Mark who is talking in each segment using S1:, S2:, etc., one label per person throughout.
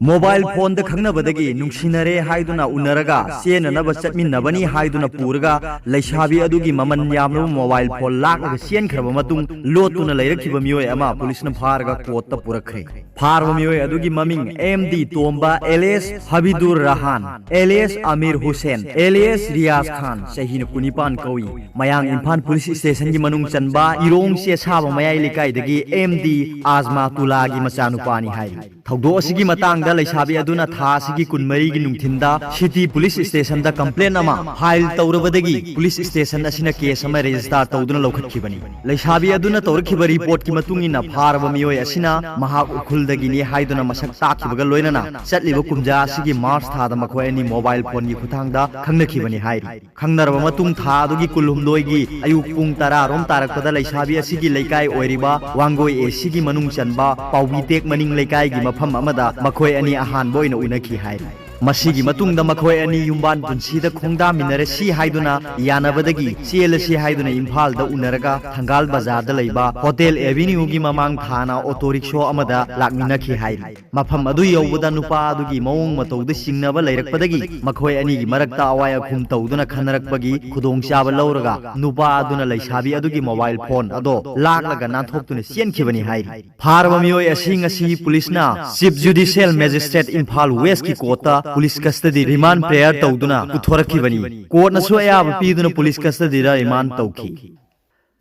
S1: Mobile phone द खंगनबदगी नुंसिनरे हाइदुना उनरगा सेननब चटमिनबनी हाइदुना पुरगा लैसाबी अदुगी ममन यामनो मोबाइल फोन लाखगा सेनखरब मतुंग लोतुना लैरखिबा मियोय अमा पुलिसना फारगा कोर्ट पुरखरे फारबा मियोय अदुगी ममिंग Md Tomba alias Habidur Rahman alias Aamir Hussain alias Riyaz Khan सहीन कुनिपान कौई मयांग इम्फाल पुलिस स्टेशन की मनुंग चनबा इरोंग से साबा मयाई लिकाइदगी एमडी आजमा तुलागी मचानुपानी हाई थौदो असिगी मतंग लैसाबी अदुना था असिगी कुनमरी की नुंथिंदा सिटी पुलिस स्टेशन दा कंप्लेन अमा फाइल तौरबदगी पुलिस स्टेशन असिना केस अमा रजिस्टर तौदुना लौखतखिबनी लैसाबी अदुना तौरखिबा रिपोर्ट की मतुंगिना फारबा मियोय असिना महाक उखुलदगिनी हाइदुना मसक ताखिबगा लोइनना चटलिबा कुमजा असिगी मार्च थादा मखोय अनि मोबाइल फोन की खुथांगदा खंगनखिबनी हाइरि खंगनरबा मतुंग था अदुगी कुलहुमदोयगी अयुक पुंग 10 रोम तारकपदा लैसाबी असिगी लैकाय ओइरिबा वांगोय एसिगी मनुंग चनबा पाउबीटेक मनिंग लैकाय की मफम अमदा मखोय अनि अहान बोइन उनखी हाय मसीगी मतुंगदा मखोय अनि युम्बान पुंसीदा खोंगदामिनरे सी हाइदुना यानबदगी चेलसी हाइदुना इम्फालदा उनरगा थंगाल बाजारदा लैबा होटल एवेन्यू की ममांग थाना ऑटो रिक्शा अमदा लाकमिनखी हाय मफम अदु यौबदा नुपा अदुगी मौंग मतौदा सिंगनबा लैरकपदगी मखोय अनि की मरकता अवाय अखुम तौदुना खनरकपगी खुदोंचाबा लौरगा नुपा अदुना लैसाबी अदुगी मोबाइल फोन अदो लाकलगा नाथोक्तुना सेनखिबनी हाय फारबा मियोय असिंग असि पुलिसना chief judicial magistrate Imphal west की court police custody remand prayer तौदुना पुथोरखिबनी कोर्टनसु अयाब पीदुना पुलिस कस्टडी रिमांड तौखि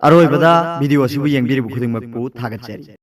S1: अरोइबदा वीडियो सिबु येंबिरिबु खुदिंगमकपु थागतचरी।